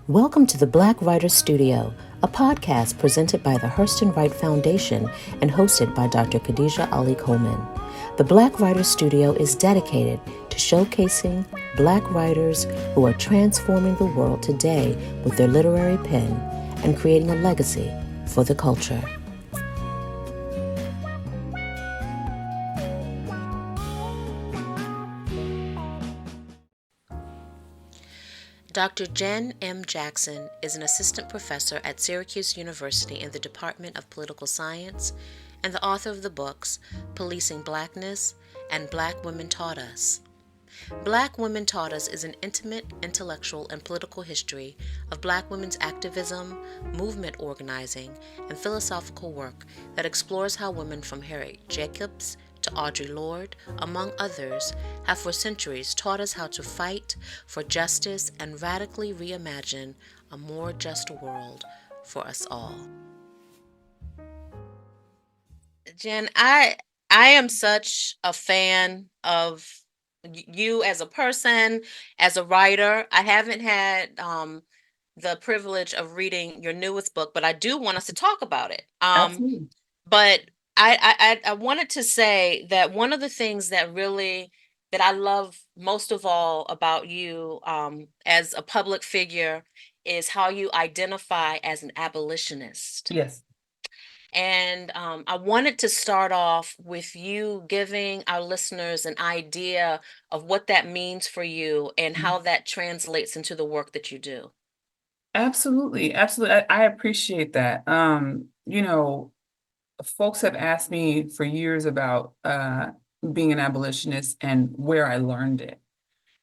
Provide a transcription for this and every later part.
Welcome to the Black Writer Studio, a podcast presented by the Hurston Wright Foundation and hosted by Dr. Khadijah Ali Coleman. The Black Writer Studio is dedicated to showcasing Black writers who are transforming the world today with their literary pen and creating a legacy for the culture. Dr. Jenn M. Jackson is an assistant professor at Syracuse University in the Department of Political Science and the author of the books Policing Blackness and Black Women Taught Us. Black Women Taught Us is an intimate, intellectual, and political history of Black women's activism, movement organizing, and philosophical work that explores how women from Harriet Jacobs to Audre Lorde, among others, have for centuries taught us how to fight for justice and radically reimagine a more just world for us all. Jen, I am such a fan of you as a person, as a writer. I haven't had the privilege of reading your newest book, but I do want us to talk about it. Absolutely. But I wanted to say that one of the things that I love most of all about you as a public figure is how you identify as an abolitionist. Yes. And I wanted to start off with you giving our listeners an idea of what that means for you and Mhm. how that translates into the work that you do. Absolutely. Absolutely. I appreciate that. Folks have asked me for years about being an abolitionist and where I learned it.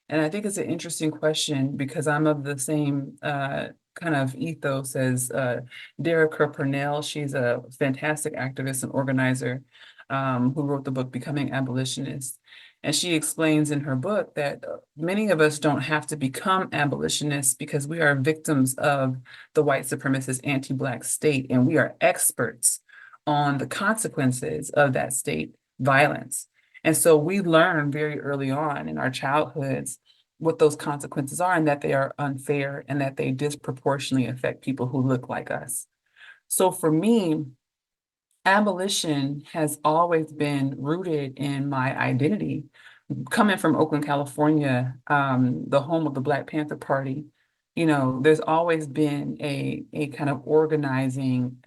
And I think it's an interesting question because I'm of the same kind of ethos as Derica Purnell. She's a fantastic activist and organizer who wrote the book Becoming Abolitionist. And she explains in her book that many of us don't have to become abolitionists because we are victims of the white supremacist anti-Black state, and we are experts on the consequences of that state violence. And so we learn very early on in our childhoods what those consequences are and that they are unfair and that they disproportionately affect people who look like us. So for me, abolition has always been rooted in my identity. Coming from Oakland, California, the home of the Black Panther Party, there's always been a kind of organizing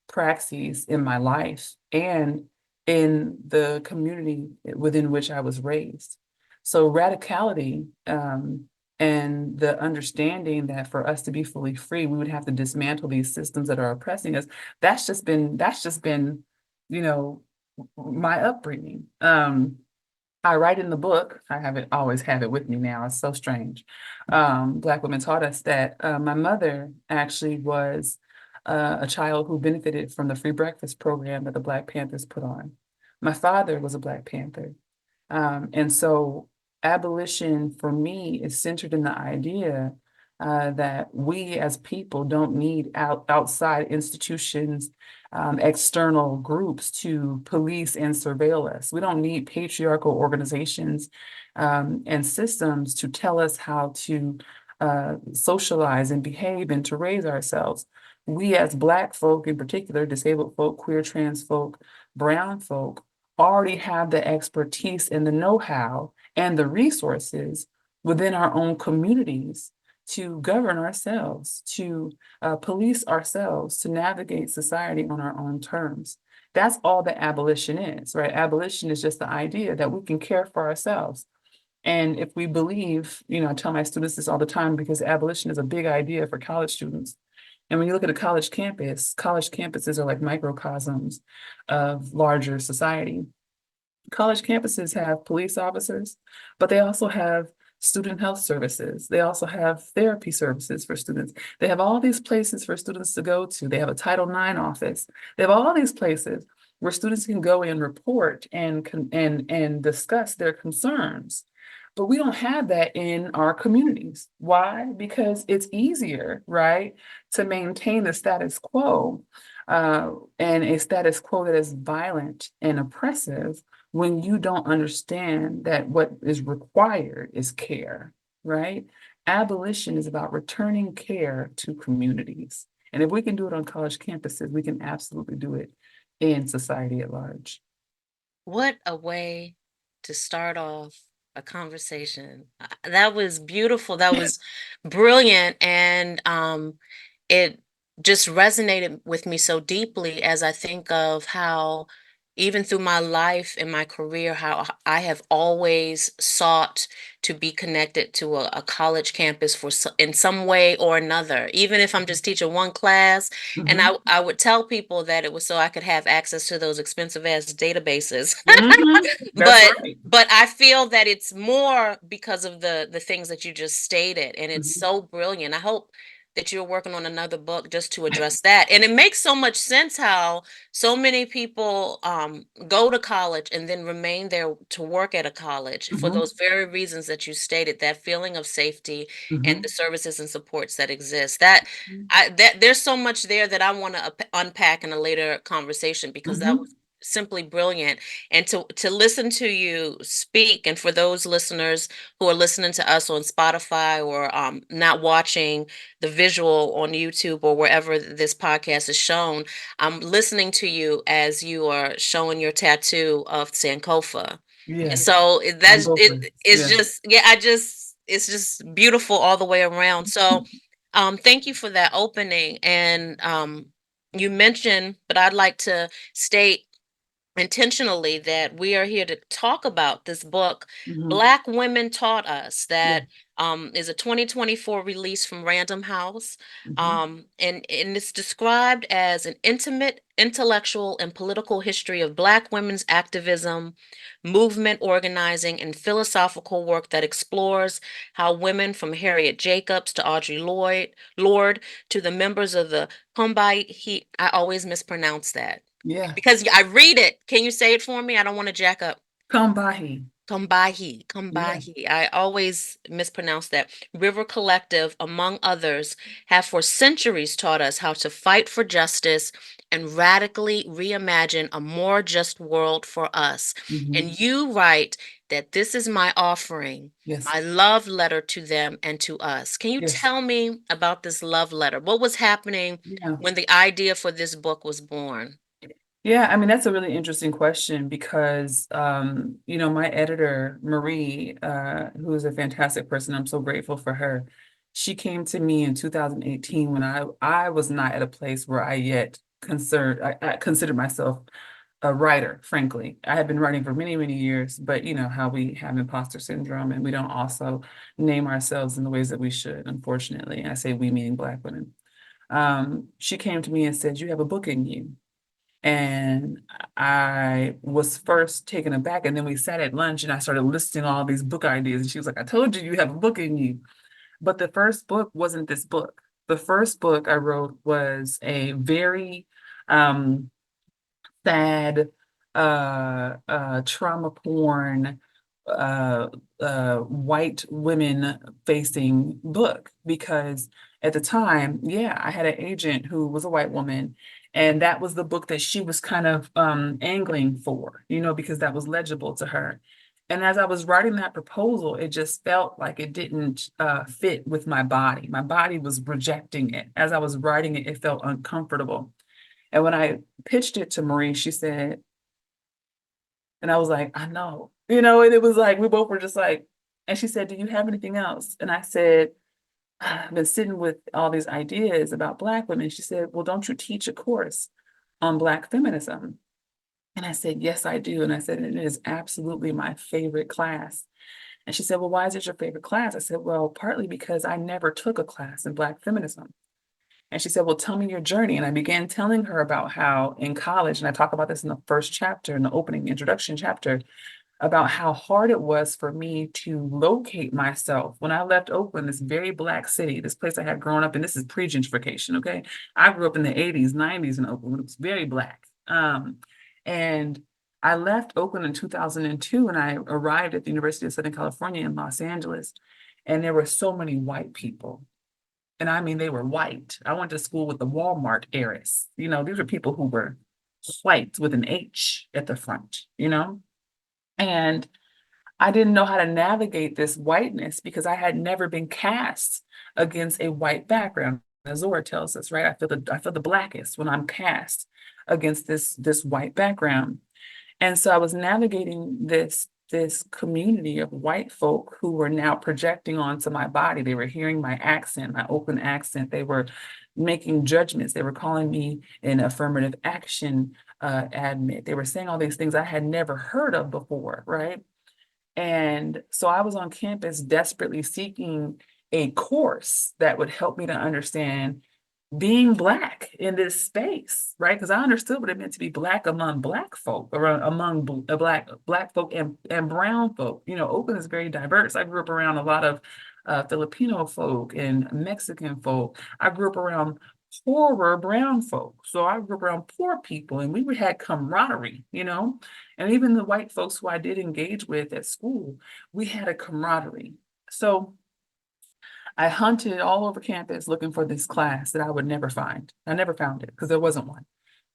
praxis in my life and in the community within which I was raised. So radicality and the understanding that for us to be fully free, we would have to dismantle these systems that are oppressing us. That's just been, you know, my upbringing. I write in the book, I have it always have it with me now. It's so strange. Black women taught us that my mother actually was a child who benefited from the free breakfast program that the Black Panthers put on. My father was a Black Panther. And so abolition for me is centered in the idea that we as people don't need outside institutions, external groups to police and surveil us. We don't need patriarchal organizations and systems to tell us how to socialize and behave and to raise ourselves. We as Black folk in particular, disabled folk, queer, trans folk, brown folk, already have the expertise and the know-how and the resources within our own communities to govern ourselves, to police ourselves, to navigate society on our own terms. That's all that abolition is, right? Abolition is just the idea that we can care for ourselves. And if we believe, I tell my students this all the time because abolition is a big idea for college students. And when you look at a college campuses are like microcosms of larger society. College campuses have police officers, but they also have student health services. They also have therapy services for students. They have all these places for students to go to. They have a Title IX office. They have all these places where students can go and report and discuss their concerns. But we don't have that in our communities. Why? Because it's easier, right, to maintain the status quo and a status quo that is violent and oppressive when you don't understand that what is required is care, right? Abolition is about returning care to communities. And if we can do it on college campuses, we can absolutely do it in society at large. What a way to start off a conversation. That was beautiful. That was brilliant. And it just resonated with me so deeply as I think of how, even through my life and my career, how I have always sought to be connected to a college campus in some way or another, even if I'm just teaching one class. And Mhm. I would tell people that it was so I could have access to those expensive ass databases. Mhm. That's but right. but I feel that it's more because of the things that you just stated, and it's Mhm. so brilliant. I hope that you're working on another book just to address that. And it makes so much sense how so many people go to college and then remain there to work at a college for Mhm. those very reasons that you stated, that feeling of safety and the Mhm. services and supports that exist. That there's so much there that I want to unpack in a later conversation, because that Mhm. was simply brilliant. And to listen to you speak, and for those listeners who are listening to us on Spotify, or not watching the visual on YouTube or wherever this podcast is shown, I'm listening to you as you are showing your tattoo of Sankofa. And Yes. so On that's both it. ways. It's Yes. just, yeah, it's just beautiful all the way around. So thank you for that opening. And you mentioned, but I'd like to state intentionally that we are here to talk about this book, Mhm. Black Women Taught Us, Yeah. that is a 2024 release from Random House. Mhm. And it's described as an intimate, intellectual, and political history of Black women's activism, movement organizing, and philosophical work that explores how women from Harriet Jacobs to Lorde to the members of the Combahee, I always mispronounce that Yeah. because I read it. Can you say it for me? I don't want to jack up. Combahee. Combahee, Yeah. Combahee. I always mispronounce that. River Collective, among others, have for centuries taught us how to fight for justice and radically reimagine a more just world for us. Mhm. And you write that this is my offering, Yes. my love letter to them and to us. Can you Yes. tell me about this love letter? What was happening Yeah. when the idea for this book was born? Yeah, I mean, that's a really interesting question because, my editor, Marie, who is a fantastic person, I'm so grateful for her. She came to me in 2018 when I was not at a place where I considered myself a writer, frankly. I had been writing for many, many years, but you know how we have imposter syndrome and we don't also name ourselves in the ways that we should, unfortunately. And I say we meaning Black women. She came to me and said, "You have a book in you." And I was first taken aback. And then we sat at lunch and I started listing all these book ideas. And she was like, "I told you you have a book in you." But the first book wasn't this book. The first book I wrote was a very um, sad, trauma porn, uh, white women facing book because at the time, yeah, I had an agent who was a white woman, and that was the book that she was kind of angling for, because that was legible to her. And as I was writing that proposal, it just felt like it didn't fit with my body. My body was rejecting it. As I was writing it, it felt uncomfortable. And when I pitched it to Marie, she said, and I was like, "I know," and it was like, we both were just like, and she said, "Do you have anything else?" And I said, "I've been sitting with all these ideas about Black women." She said, "Well, don't you teach a course on Black feminism?" And I said, "Yes, I do." And I said, "It is absolutely my favorite class." And she said, "Well, why is it your favorite class?" I said, "Well, partly because I never took a class in Black feminism." And she said, "Well, tell me your journey." And I began telling her about how in college, and I talk about this in the first chapter, in the opening introduction chapter, about how hard it was for me to locate myself when I left Oakland, this very Black city, this place I had grown up in. This is pre-gentrification, okay? I grew up in the 80s, 90s in Oakland. It was very Black. And I left Oakland in 2002 and I arrived at the University of Southern California in Los Angeles. And there were so many white people, and I mean, they were white. I went to school with the Walmart heiress. These are people who were white with an H at the front. And I didn't know how to navigate this whiteness because I had never been cast against a white background. As Zora tells us, right? I feel the blackest when I'm cast against this white background. And so I was navigating this community of white folk who were now projecting onto my body. They were hearing my accent, my open accent. They were making judgments. They were calling me an affirmative action admit. They were saying all these things I had never heard of before, right? And so I was on campus desperately seeking a course that would help me to understand being Black in this space, right? Because I understood what it meant to be Black among Black folk, or among Black folk and brown folk. You know, Oakland is very diverse. I grew up around a lot of Filipino folk and Mexican folk. I grew up around poorer brown folk. So I grew up around poor people, and we had camaraderie, you know? And even the white folks who I did engage with at school, we had a camaraderie. So I hunted all over campus looking for this class that I would never find. I never found it because there wasn't one.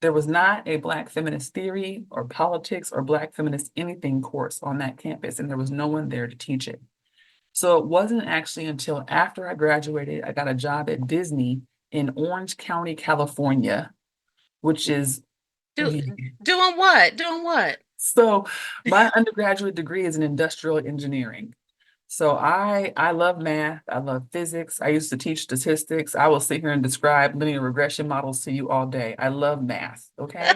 There was not a Black feminist theory or politics or Black feminist anything course on that campus, and there was no one there to teach it. So it wasn't actually until after I graduated, I got a job at Disney in Orange County, California, which is Do doing what? Doing what? so my undergraduate degree is in industrial engineering. So I love math. I love physics. I used to teach statistics. I will sit here and describe linear regression models to you all day. I love math. Okay.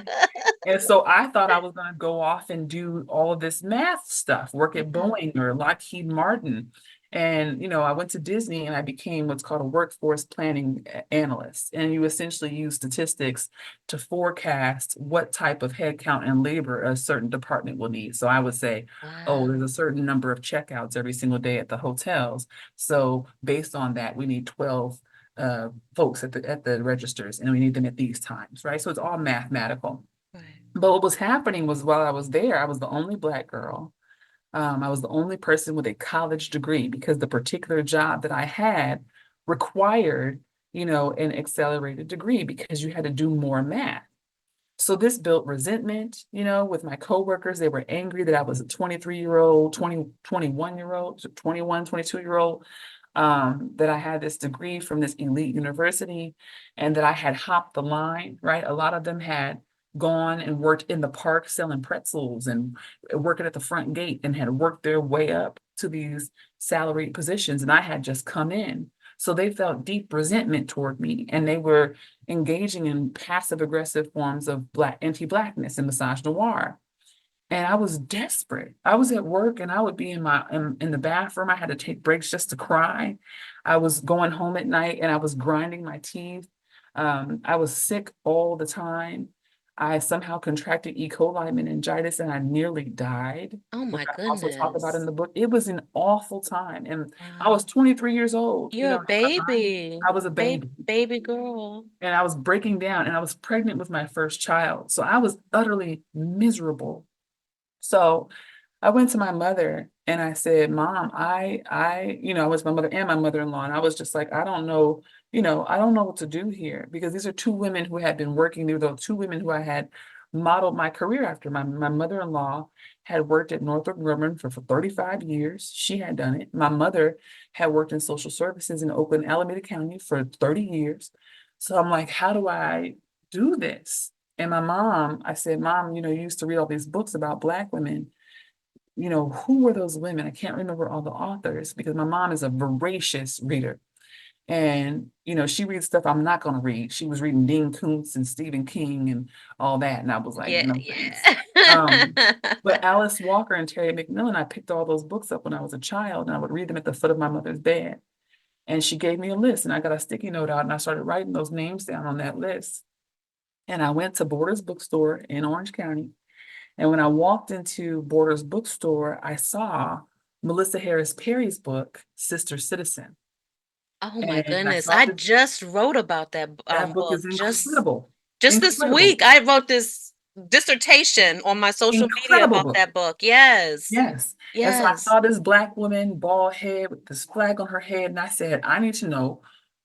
And so I thought I was going to go off and do all of this math stuff, work at Mhm. Boeing or Lockheed Martin. And, you know, I went to Disney and I became what's called a workforce planning analyst. And you essentially use statistics to forecast what type of headcount and labor a certain department will need. So I would say, oh, there's Wow. a certain number of checkouts every single day at the hotels. So based on that, we need 12 folks at the registers, and we need them at these times, right? So it's all mathematical. Right. But what was happening was while I was there, I was the only Black girl. I was the only person with a college degree because the particular job that I had required, you know, an accelerated degree because you had to do more math. So this built resentment, you know, with my coworkers. They were angry that I was a 23-year-old, 21-year-old, 21, 22-year-old, that I had this degree from this elite university and that I had hopped the line, right? A lot of them had gone and worked in the park selling pretzels and working at the front gate and had worked their way up to these salaried positions. And I had just come in. So they felt deep resentment toward me, and they were engaging in passive aggressive forms of anti-Blackness and misogynoir. And I was desperate. I was at work and I would be in the bathroom. I had to take breaks just to cry. I was going home at night and I was grinding my teeth. I was sick all the time. I somehow contracted E. coli meningitis and I nearly died, Oh which my I also talk about in goodness. the book. It was an awful time. And I was Wow. 23 years old, you You're a know, baby. I was a baby Baby girl. and I was breaking down and I was pregnant with my first child. So I was utterly miserable. So I went to my mother and I said, Mom, I was my mother and my mother-in-law. And I was just like, I don't know, I don't know what to do here because these are two women who had been working. They were the two women who I had modeled my career after. My mother-in-law had worked at Northrop Grumman for 35 years. She had done it. My mother had worked in social services in Oakland, Alameda County for 30 years. So I'm like, how do I do this? And my mom, I said, Mom, you used to read all these books about Black women. Who were those women? I can't remember all the authors because my mom is a voracious reader. And, she reads stuff I'm not going to read. She was reading Dean Koontz and Stephen King and all that. And I was like, Yeah, no, thanks. Um, yeah. but Alice Walker and Terry McMillan, I picked all those books up when I was a child and I would read them at the foot of my mother's bed. And she gave me a list and I got a sticky note out and I started writing those names down on that list. And I went to Borders Bookstore in Orange County. And when I walked into Borders Bookstore, I saw Melissa Harris Perry's book, Sister Citizen. Oh my And I goodness. thought I that just wrote about that that book book is just incredible, just this incredible, week. I wrote this dissertation on my social media incredible about book. that book. Yes. Yes. And so I Yes. saw this Black woman, bald head with this flag on her head. And I said, I need to know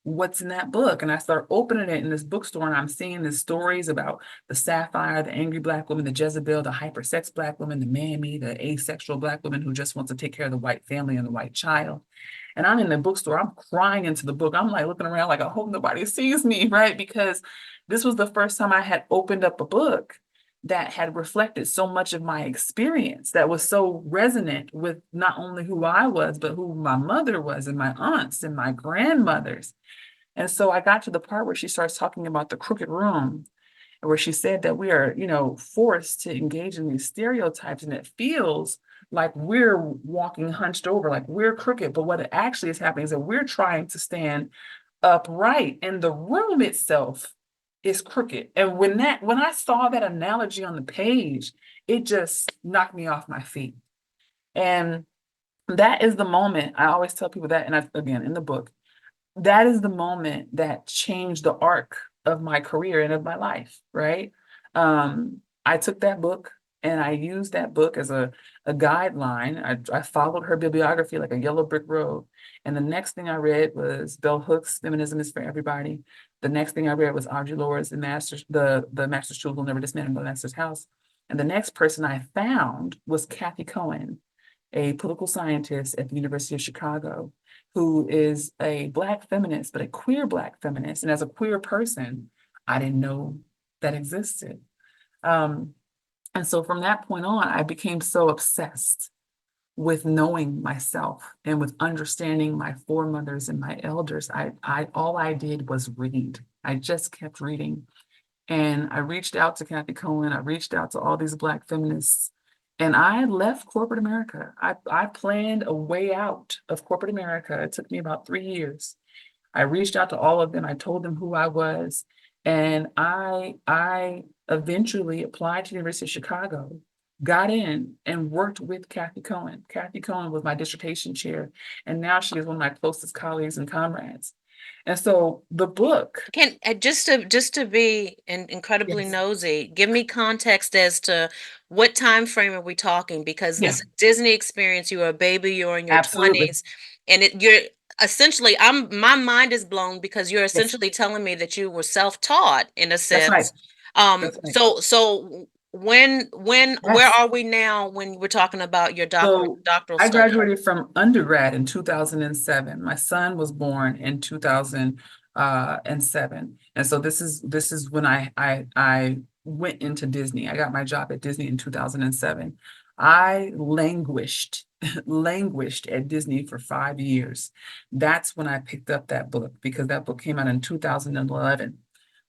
what's in that book? And I start opening it in this bookstore, and I'm seeing these stories about the sapphire, the angry Black woman, the Jezebel, the hypersex Black woman, the mammy, the asexual Black woman who just wants to take care of the white family and the white child. And I'm in the bookstore, I'm crying into the book. I'm like looking around like, I hope nobody sees me, right? Because this was the first time I had opened up a book that had reflected so much of my experience, that was so resonant with not only who I was, but who my mother was, and my aunts and my grandmothers. And so I got to the part where she starts talking about the crooked room, where she said that we are, forced to engage in these stereotypes, and it feels like we're walking hunched over, like we're crooked. But what actually is happening is that we're trying to stand upright, and the room itself is crooked. And when I saw that analogy on the page, it just knocked me off my feet. And that is the moment. I always tell people that, and again, in the book, that is the moment that changed the arc of my career and of my life, right? I took that book and I used that book as a guideline. I followed her bibliography like a yellow brick road. And the next thing I read was Bell Hooks' Feminism is for Everybody. The next thing I read was Audre Lorde's The Master's Tool Will Never Dismantle the Master's House. And the next person I found was Kathy Cohen, a political scientist at the University of Chicago, who is a Black feminist, but a queer Black feminist. And as a queer person, I didn't know that existed. And so from that point on, I became so obsessed with knowing myself and with understanding my foremothers and my elders. All I did was read. I just kept reading. And I reached out to Kathy Cohen. I reached out to all these Black feminists. And I left corporate America. I planned a way out of corporate America. It took me about 3 years. I reached out to all of them. I told them who I was. And I eventually applied to the University of Chicago, got in, and worked with Kathy Cohen. Kathy Cohen was my dissertation chair, and now she is one of my closest colleagues and comrades. And so the book. Can just to be incredibly Yes. nosy, give me context as to what time frame are we talking? Because Yeah, this Disney experience, you were a baby, you're in your absolutely. 20s, and you're essentially, my mind is blown because you're Yes, essentially telling me that you were self-taught in a that's right. sense. That's right. So where Yes. are we now when we're talking about your So doctoral I study? graduated from undergrad in 2007. My son was born in 2007. And so this is when I went into Disney. I got my job at Disney in 2007. I languished, languished at Disney for 5 years. That's when I picked up that book, because that book came out in 2011.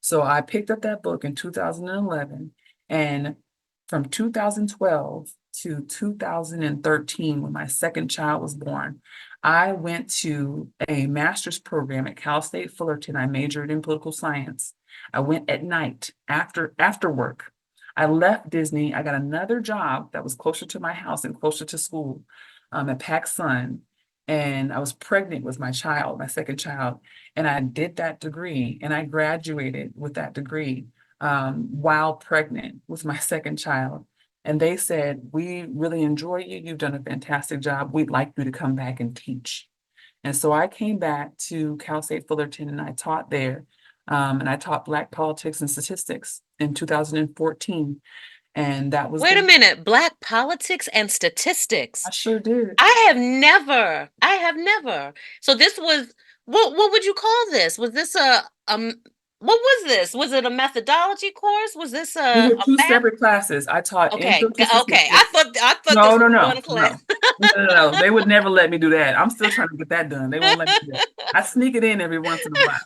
So I picked up that book in 2011, and from 2012 to 2013, when my second child was born, I went to a master's program at Cal State Fullerton. I majored in political science. I went at night after work. I left Disney. I got another job that was closer to my house and closer to school, at PacSun. And I was pregnant with my child, my second child. And I did that degree, and I graduated with that degree, while pregnant with my second child. And they said, "We really enjoy you. You've done a fantastic job. We'd like you to come back and teach." And so I came back to Cal State Fullerton, and I taught there. And I taught Black politics and statistics in 2014. And that was Wait a the, minute, Black politics and I statistics. sure did. I have never. So this was, what would you call this? Was this a what was this? Was it a methodology course? Was this These are a two math? separate classes. I taught intro Okay, to okay. I statistics. thought I thought No, this no, was no, one class. no. No. They would never let me do that. I'm still trying to get that done. They won't let me do that. I sneak it in every once in a while.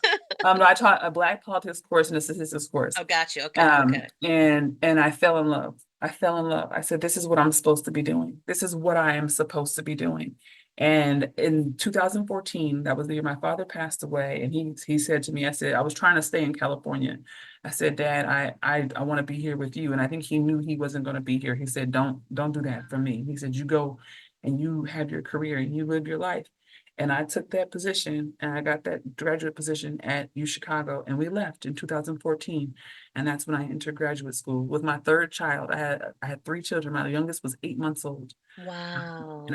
No, I taught a Black politics course and a statistics course. Oh, got you. Okay, okay. And I fell in love. I fell in love. I said, this is what I'm supposed to be doing. This is what I am supposed to be doing. And in 2014, that was the year my father passed away. And he said to me, I was trying to stay in California. I said, "Dad, I want to be here with you." And I think he knew he wasn't going to be here. He said, don't do that for me. He said, "You go and you have your career and you live your life." And I took that position and I got that graduate position at U Chicago, and we left in 2014. And that's when I entered graduate school with my third child. I had three children. My youngest was 8 months old. And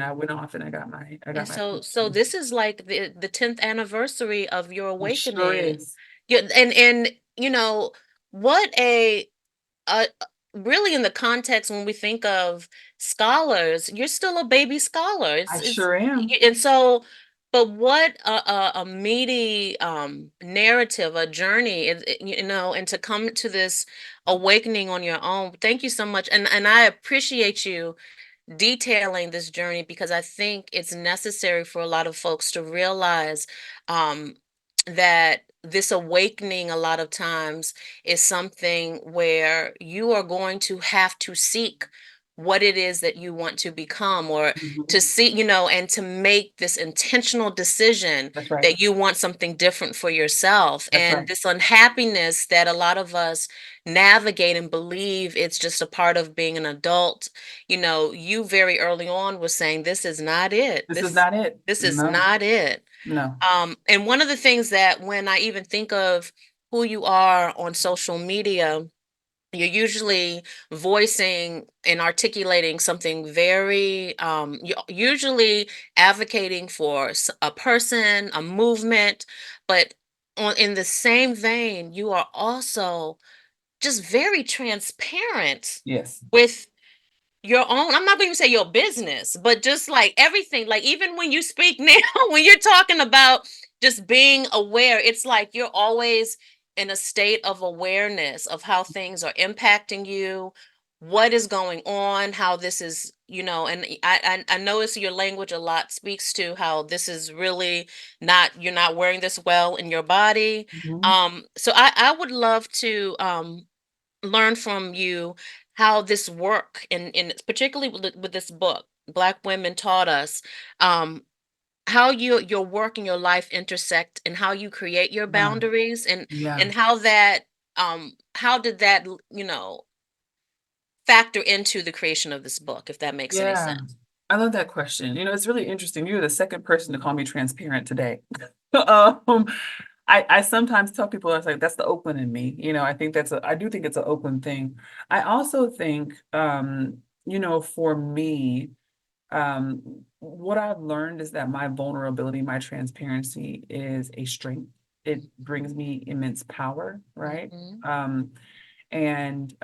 I Wow. went off and I And got my so PhD. this is like the 10th anniversary of your It sure awakening. is. Yeah, and what a really in the context when we think of scholars, you're still a baby scholar. I It's sure am. and so, but what a meaty narrative, a journey, and to come to this awakening on your own. Thank you so much, and I appreciate you detailing this journey because I think it's necessary for a lot of folks to realize um, that this awakening a lot of times is something where you are going to have to seek what it is that you want to become, or to Mhm. see, and to make this intentional decision That's right. that you want something different for yourself. That's And right. this unhappiness that a lot of us navigate and believe it's just a part of being an adult. You very early on was saying this is not it. This is This not it. this is No, not it. no. And one of the things that when I even think of who you are on social media, you're usually voicing and articulating something very, you're usually advocating for a person, a movement, but in the same vein, you are also just very transparent Yes. with your own. I'm not gonna even say your business, but just like everything, like even when you speak now, when you're talking about just being aware, it's like you're always in a state of awareness of how things are impacting you, what is going on, how this is, and I notice your language a lot speaks to how this is really not, you're not wearing this well in your body. Mhm. So I would love to learn from you how this work, and particularly with this book, Black Women Taught Us, um, how your work and your life intersect, and how you create your Yeah. boundaries, and Yeah. and how that how did that factor into the creation of this book, if that makes any Yeah. sense. I love that question. It's really interesting. You're the second person to call me transparent today. Um, I sometimes tell people, I was like, that's the Oakland in me. I do think it's an Oakland thing. I also think, for me, what I've learned is that my vulnerability, my transparency is a strength. It brings me immense power, right? Mhm. Um, and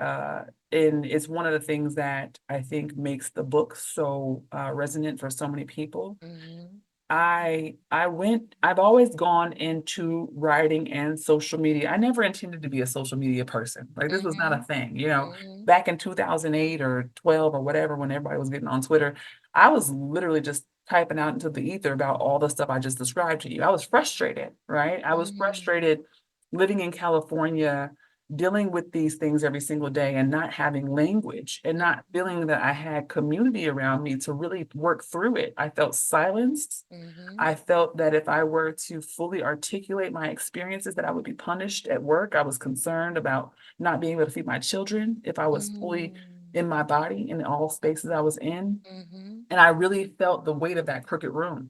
it's one of the things that I think makes the book so resonant for so many people. Mhm. I've always gone into writing and social media. I never intended to be a social media person. Like, this was not a Mhm. thing, Mhm. back in 2008 or 12 or whatever, when everybody was getting on Twitter, I was literally just typing out into the ether about all the stuff I just described to you. I was frustrated, right? I was Mhm. frustrated living in California, dealing with these things every single day and not having language and not feeling that I had community around me to really work through it. I felt silenced. Mhm. I felt that if I were to fully articulate my experiences, that I would be punished at work. I was concerned about not being able to feed my children if I was fully Mhm. in my body in all spaces I was in. Mhm. And I really felt the weight of that crooked room.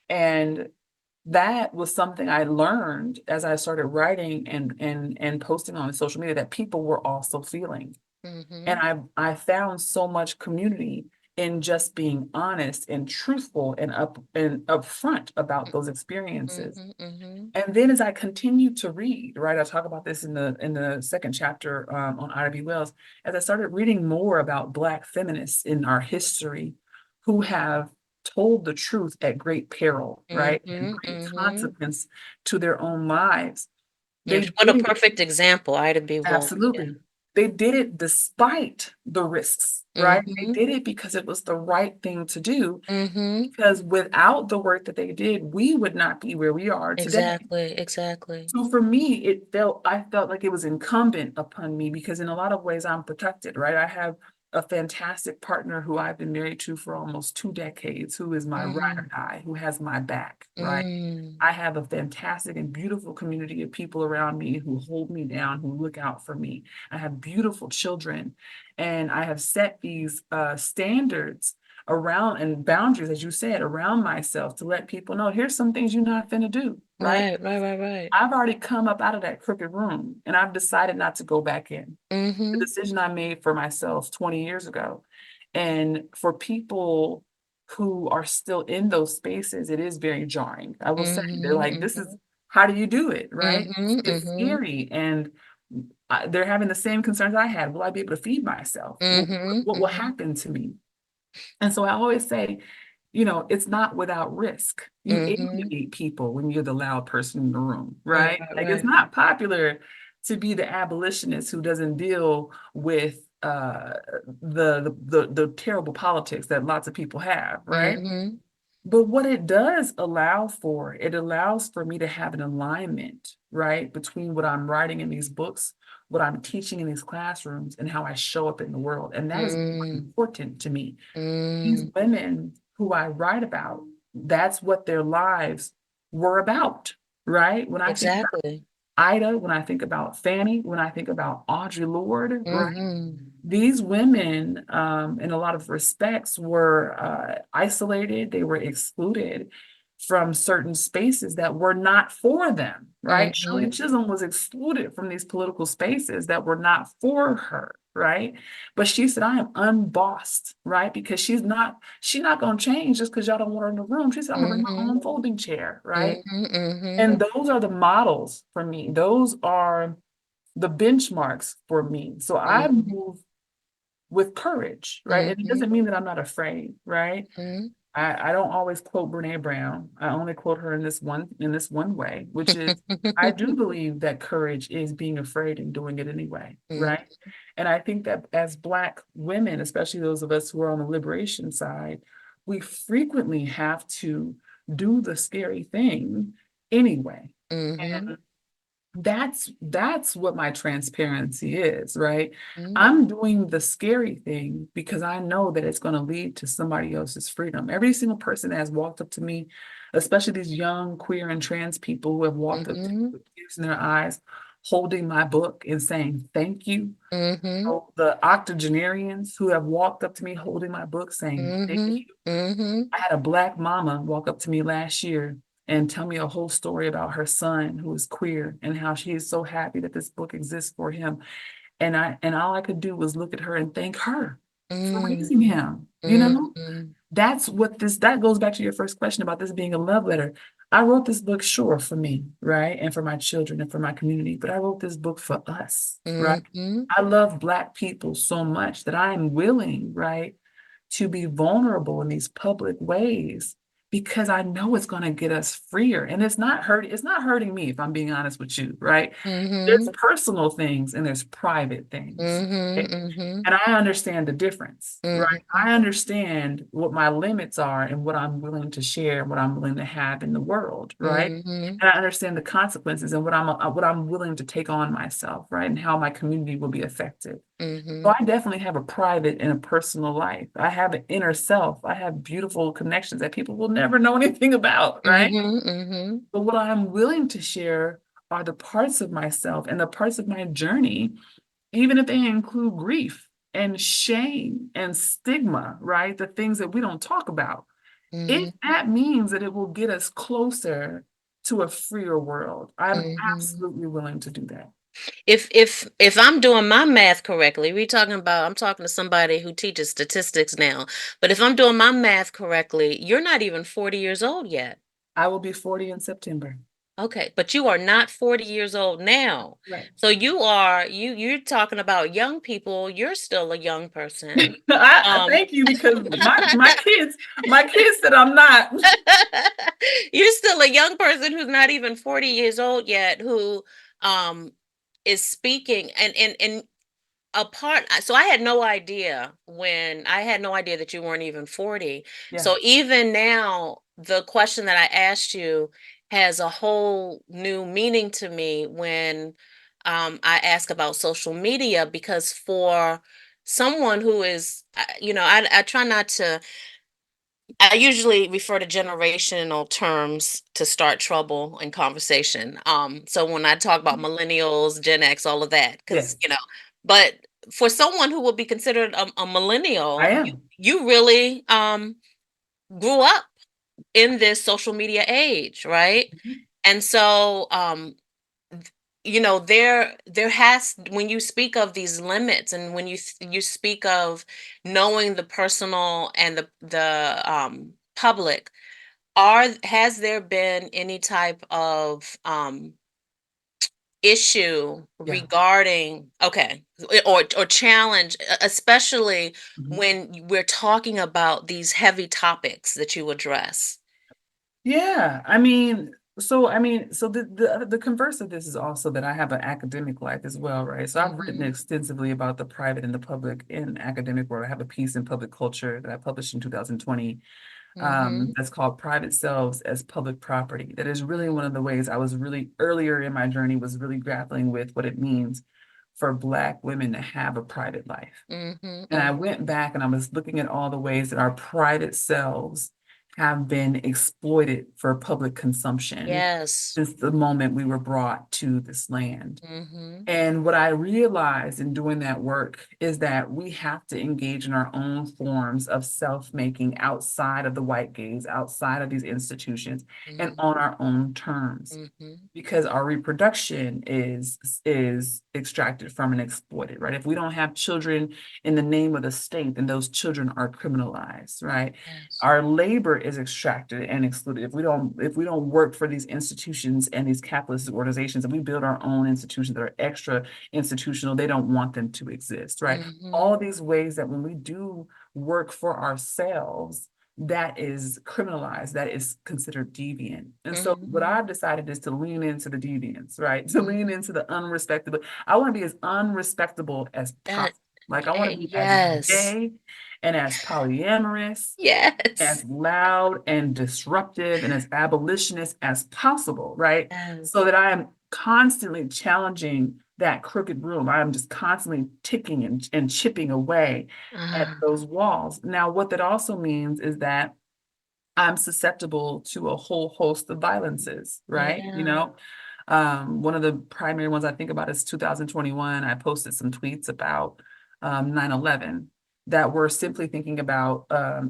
And that was something I learned as I started writing and posting on social media, that people were also feeling. And Mhm. I found so much community in just being honest and truthful and upfront about those experiences. Mhm. Mhm. And then as I continued to read, right, I talk about this in the second chapter on Ida B. Wells, as I started reading more about Black feminists in our history who have told the truth at great peril, right, and Mhm. great Mhm. consequence to their own lives. Yeah, They what a did it. perfect example, Ida B. Wells. Yeah. Absolutely. They did it despite the risks, right? They Mhm. did it because it was the right thing to do, Mhm. because without the work that they did, we would not be where we are today. Exactly, exactly. So for me, I felt like it was incumbent upon me, because in a lot of ways I'm protected, right? I have a fantastic partner who I've been married to for almost 2 decades, who is my ride or Mm. die, who has my back, right? Mm. I have a fantastic and beautiful community of people around me who hold me down, who look out for me. I have beautiful children, and I have set these standards around, and boundaries, as you said, around myself to let people know, here's some things you're not finna do, right? Right. I've already come up out of that crooked room and I've decided not to go back in. The decision I made for myself 20 years ago. And for people who are still in those spaces, it is very jarring. I will say, they're like, this is, how do you do it, right? It's scary. And they're having the same concerns I had. Will I be able to feed myself? What will happen to me? And so I always say, it's not without risk. You alienate people when you're the loud person in the room, right? Like, it's not popular to be the abolitionist who doesn't deal with the terrible politics that lots of people have, right? But what it does allow for, it allows for me to have an alignment, right, between what I'm writing in these books, what I'm teaching in these classrooms, and how I show up in the world. And that is important to me. These women who I write about, that's what their lives were about, right? When I think about Ida, when I think about Fanny, when I think about Audre Lorde, right? These women, in a lot of respects, were isolated. They were excluded from certain spaces that were not for them, right? Shirley Chisholm was excluded from these political spaces that were not for her, right? But she said, I am unbossed, right? Because she's not going to change just because y'all don't want her in the room. She said, I'm going to bring my own folding chair, right? And those are the models for me. Those are the benchmarks for me. So I move with courage, right? And it doesn't mean that I'm not afraid, right? I don't always quote Brene Brown. I only quote her in this one way, which is, I do believe that courage is being afraid and doing it anyway, right? And I think that as Black women, especially those of us who are on the liberation side, we frequently have to do the scary thing anyway. And that's what my transparency is, right? I'm doing the scary thing because I know that it's going to lead to somebody else's freedom. Every single person that has walked up to me, especially these young queer and trans people who have walked up to me with tears in their eyes, holding my book and saying thank you. So the octogenarians who have walked up to me holding my book saying thank you. I had a Black mama walk up to me last year and tell me a whole story about her son who is queer and how she is so happy that this book exists for him. And all I could do was look at her and thank her for raising him. That goes back to your first question about this being a love letter. I wrote this book, sure, for me, right? And for my children and for my community, but I wrote this book for us, right? I love Black people so much that I am willing, right, to be vulnerable in these public ways because I know it's going to get us freer. And it's not hurting me, if I'm being honest with you, right? There's personal things and there's private things. Okay? And I understand the difference, right? I understand what my limits are and what I'm willing to share, what I'm willing to have in the world, right? And I understand the consequences and what I'm willing to take on myself, right? And how my community will be affected. So I definitely have a private and a personal life. I have an inner self. I have beautiful connections that people will never know anything about, right? But what I'm willing to share are the parts of myself and the parts of my journey, even if they include grief and shame and stigma, right? The things that we don't talk about. If that means that it will get us closer to a freer world, I'm absolutely willing to do that. If I'm doing my math correctly, I'm talking to somebody who teaches statistics now, but if I'm doing my math correctly, you're not even 40 years old yet. I will be 40 in September. Okay, but you are not 40 years old now. Right. So you're talking about young people, you're still a young person. Thank you, because my kids said I'm not. You're still a young person who's not even 40 years old yet, who is speaking and a part. So I had no idea that you weren't even 40. Yeah. So even now, the question that I asked you has a whole new meaning to me when I ask about social media, because for someone who is, I try not to, I usually refer to generational terms to start trouble in conversation. So when I talk about millennials, Gen X, all of that, because, Yes. but for someone who would be considered a I millennial, am. you really grew up in this social media age, right? Mhm. And so you know, there has, when you speak of these limits, and when you speak of knowing the personal and the public, are has there been any type of issue Yeah. regarding, okay, or challenge, especially Mhm. when we're talking about these heavy topics that you address? Yeah, so the converse of this is also that I have an academic life as well, right? So I've written Mhm. extensively about the private and the public in academic world. I have a piece in Public Culture that I published in 2020, Mhm. that's called Private Selves as Public Property. That is really one of the ways I was really earlier in my journey was really grappling with what it means for Black women to have a private life. Mhm. And I Mhm. went back and I was looking at all the ways that our private selves have been exploited for public consumption Yes. since the moment we were brought to this land. Mhm. And what I realized in doing that work is that we have to engage in our own forms of self-making outside of the white gaze, outside of these institutions, and Mhm. on our own terms Mhm. because our reproduction is extracted from and exploited, right? If we don't have children in the name of the state, then those children are criminalized, right? Yes. Our labor is extracted and excluded. If we don't work for these institutions and these capitalist organizations, and we build our own institutions that are extra institutional, they don't want them to exist, right? Mhm. All these ways that when we do work for ourselves, that is criminalized, that is considered deviant. And so what Mhm. I've decided is to lean into the deviance, right? To lean Mhm. into the unrespectable. I want to be as unrespectable as That possible. Like I want to be as yes. gay and as polyamorous, Yes. as loud and disruptive and as abolitionist as possible, right? So Yes. that I am constantly challenging that crooked room. I am just constantly ticking and chipping away at Ah, those walls. Now, what that also means is that I'm susceptible to a whole host of violences, right? yeah. One of the primary ones I think about is 2021. I posted some tweets about 9/11 that were simply thinking about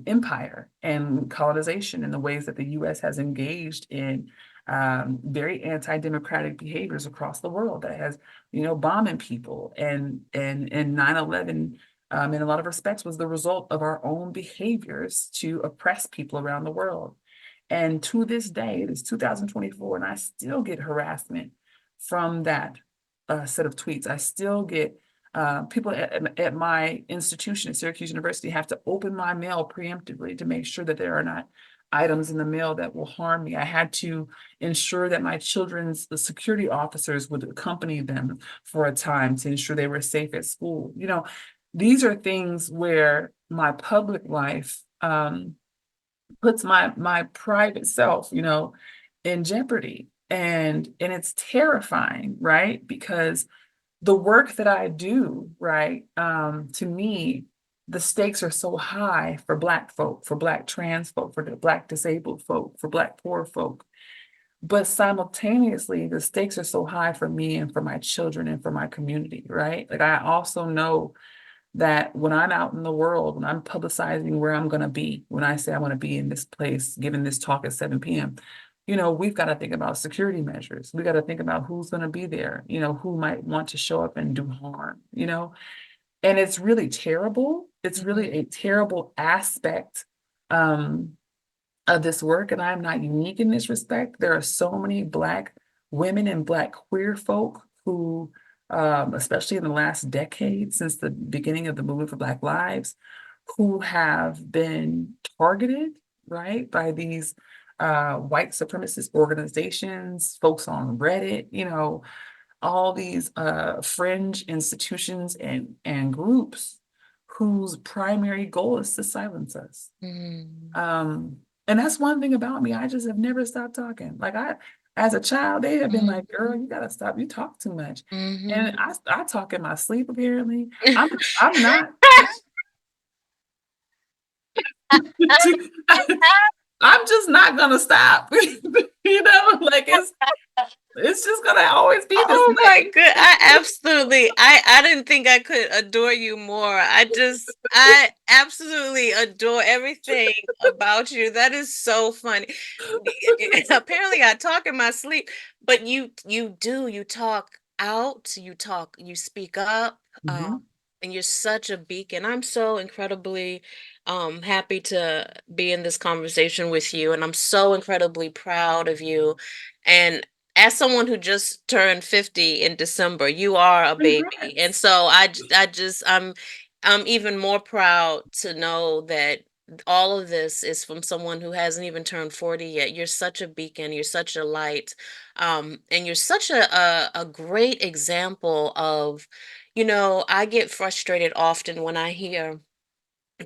empire and colonization and the ways that the US has engaged in very anti-democratic behaviors across the world that has, bombing people and 9/11 in a lot of respects was the result of our own behaviors to oppress people around the world. And to this day, it is 2024, and I still get harassment from that set of tweets. I still get people at my institution at Syracuse University have to open my mail preemptively to make sure that there are not items in the mail that will harm me. I had to ensure that my children's the security officers would accompany them for a time to ensure they were safe at school. These are things where my public life puts my private self, in jeopardy. And it's terrifying, right? Because the work that I do, right, to me, the stakes are so high for Black folk, for Black trans folk, for the Black disabled folk, for Black poor folk. But simultaneously, the stakes are so high for me and for my children and for my community, right? Like I also know that when I'm out in the world, when I'm publicizing where I'm going to be, when I say I want to be in this place, giving this talk at 7 p.m., we've got to think about security measures. We got to think about who's going to be there, who might want to show up and do harm. And it's really terrible. It's really Mhm. a terrible aspect um, of this work. And I'm not unique in this respect. There are so many Black women and Black queer folk who, especially in the last decade, since the beginning of the movement for Black Lives, who have been targeted, right, by these white supremacist organizations, folks on Reddit, all these fringe institutions and groups whose primary goal is to silence us. Mhm. Um, and that's one thing about me. I just have never stopped talking. Like as a child, they have been like, "Girl, Mhm. you gotta stop. You talk too much." And Mhm. I talk in my sleep. Apparently, I'm not. I'm just not gonna stop. Like It's just gonna always be this Oh my way. good. I didn't think I could adore you more. I absolutely adore everything about you. That is so funny. Apparently I talk in my sleep, but you talk out, you speak up, Mhm. and you're such a beacon. I'm so incredibly happy to be in this conversation with you, and I'm so incredibly proud of you. And as someone who just turned 50 in December, you are a baby. And Congrats. so I'm even more proud to know that all of this is from someone who hasn't even turned 40 yet. You're such a beacon, you're such a light, and you're such a great example of, I get frustrated often when I hear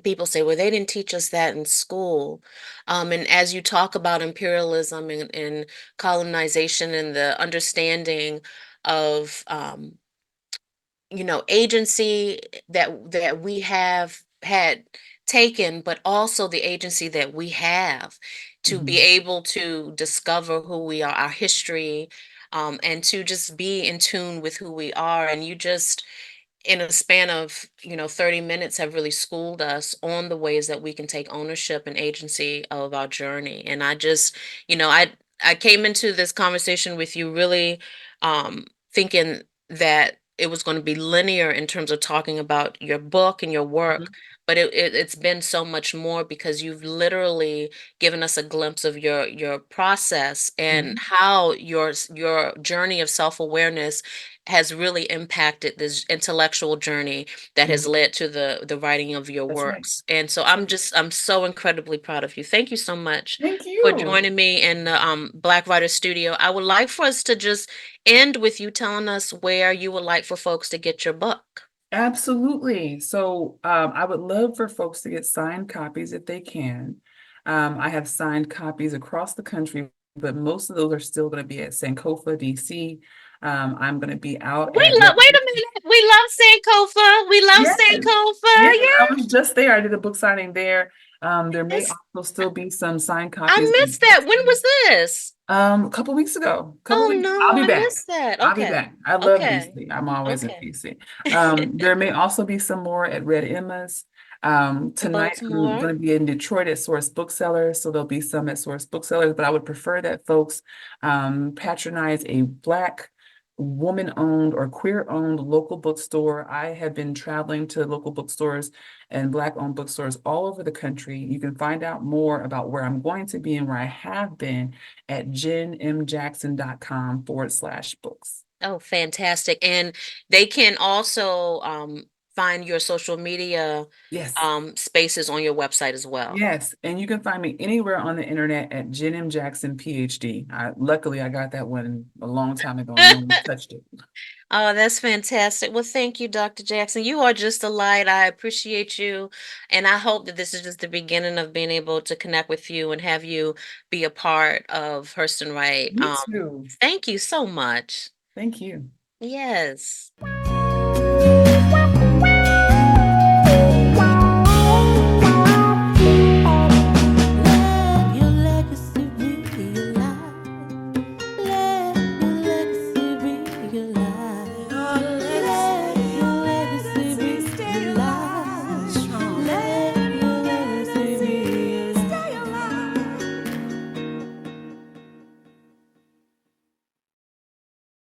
people say, well, they didn't teach us that in school. And as you talk about imperialism and colonization and the understanding of, agency that we have had taken, but also the agency that we have to be Mhm. able to discover who we are, our history, and to just be in tune with who we are. And you just, in a span of 30 minutes, have really schooled us on the ways that we can take ownership and agency of our journey. And I just, I came into this conversation with you really thinking that it was going to be linear in terms of talking about your book and your work, Mhm. but it's been so much more because you've literally given us a glimpse of your process and Mhm. how your journey of self-awareness has really impacted this intellectual journey that has Mhm. led to the writing of your That's right. works. And so That's right. I'm so incredibly proud of you. Thank you so much Thank for you. joining me in the Black Writer Studio. I would like for us to just end with you telling us where you would like for folks to get your book. Absolutely. So I would love for folks to get signed copies if they can. I have signed copies across the country, but most of those are still going to be at Sankofa, DC. I'm going to be out at Red. Wait a minute. We love Sankofa. We love Yes, Sankofa. yes, I Yeah, was just there. I did a book signing there. There may this also still be some signed I copies in missed that. When was Boston. this? A couple weeks ago, couple Oh weeks. I'll no, be I back. missed that. I'll be Okay. back. I love Okay. DC. I'm always in Okay. DC. There may also be some more at Red Emma's. In Tonight I'm Baltimore. going to be in Detroit at Source Booksellers, so there'll be some at Source Booksellers, but I would prefer that folks patronize a Black woman-owned or queer-owned local bookstore. I have been traveling to local bookstores and Black-owned bookstores all over the country. You can find out more about where I'm going to be and where I have been at jennmjackson.com/books. Oh, fantastic. And they can also find your social media Yes, spaces on your website as well. yes. And you can find me anywhere on the internet at Jenn M. Jackson, PhD. Luckily, I got that one a long time ago and no one touched it. Oh, that's fantastic. Well, thank you, Dr. Jackson. You are just a light. I appreciate you. And I hope that this is just the beginning of being able to connect with you and have you be a part of Hurston Wright. Me too. Thank you so much. Thank you. Yes.